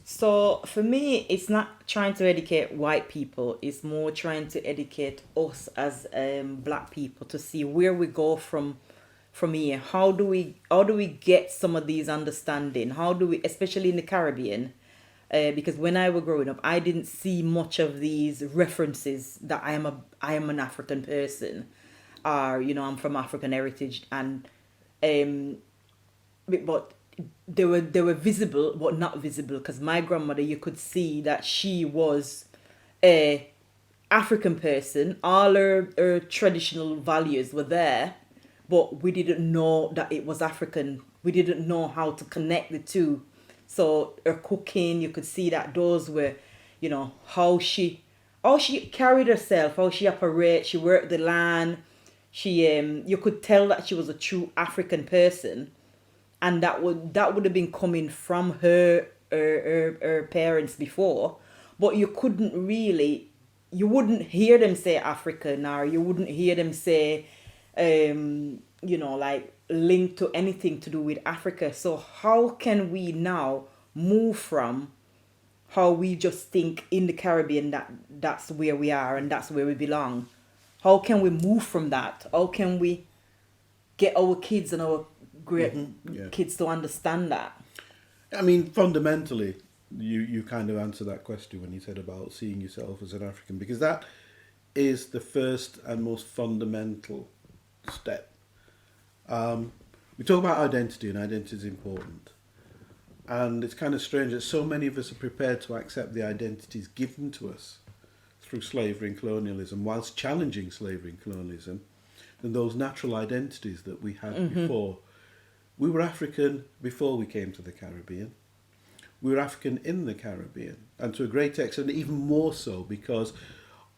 So for me, it's not trying to educate white people. It's more trying to educate us as black people to see where we go from here. How do we get some of these understanding? How do we, especially in the Caribbean, because when I was growing up, I didn't see much of these references that I am an African person, or I'm from African heritage, and um, but they were visible but not visible, because my grandmother, you could see that she was a African person. All her traditional values were there, but we didn't know that it was African. We didn't know how to connect the two. So her cooking, you could see that those were, how she carried herself, how she operated. She worked the land. You could tell that she was a true African person, and that would have been coming from her parents before, but you wouldn't hear them say African, or you wouldn't hear them say like linked to anything to do with Africa. So how can we now move from how we just think in the Caribbean that that's where we are and that's where we belong? How can we move from that? How can we get our kids and our great Yeah. kids to understand that? I mean, fundamentally, you kind of answer that question when you said about seeing yourself as an African, because that is the first and most fundamental step. We talk about identity, and identity is important. And it's kind of strange that so many of us are prepared to accept the identities given to us through slavery and colonialism, whilst challenging slavery and colonialism, than those natural identities that we had before. We were African before we came to the Caribbean. We were African in the Caribbean, and to a great extent, even more so because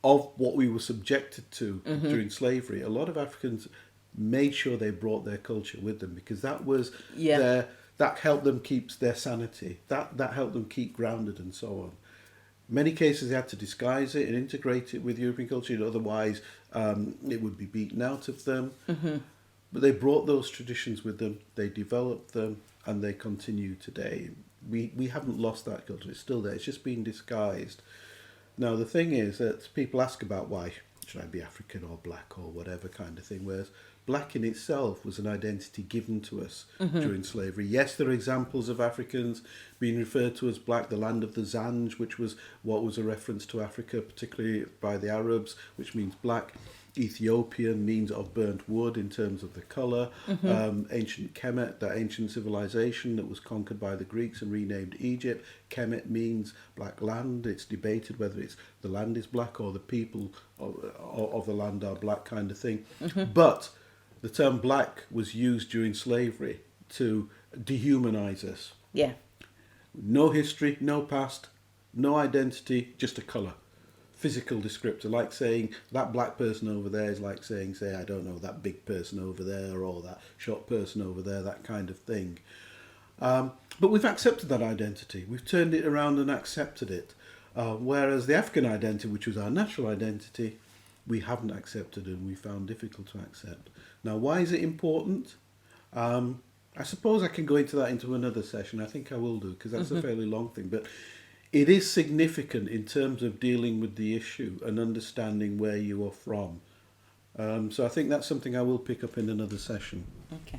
of what we were subjected to during slavery. A lot of Africans made sure they brought their culture with them, because that was Yeah. that helped them keep their sanity. That helped them keep grounded and so on. In many cases, they had to disguise it and integrate it with European culture. Otherwise, it would be beaten out of them. But they brought those traditions with them. They developed them, and they continue today. We haven't lost that culture. It's still there. It's just been disguised. Now, the thing is that people ask about why should I be African or black or whatever kind of thing, whereas black in itself was an identity given to us during slavery. Yes, there are examples of Africans being referred to as black, the land of the Zanj, which was what was a reference to Africa, particularly by the Arabs, which means black. Ethiopian means of burnt wood in terms of the colour. Ancient Kemet, that ancient civilization that was conquered by the Greeks and renamed Egypt. Kemet means black land. It's debated whether it's the land is black or the people of the land are black, kind of thing. But the term black was used during slavery to dehumanize us. Yeah. No history, no past, no identity, just a colour. Physical descriptor, like saying that black person over there is like saying, say, I don't know, that big person over there or that short person over there, that kind of thing. But we've accepted that identity. We've turned it around and accepted it. Whereas the African identity, which was our natural identity, we haven't accepted and we found difficult to accept. Now, why is it important? I suppose I can go into that into another session. I think I will do, because that's a fairly long thing. But it is significant in terms of dealing with the issue and understanding where you are from. So I think that's something I will pick up in another session. Okay.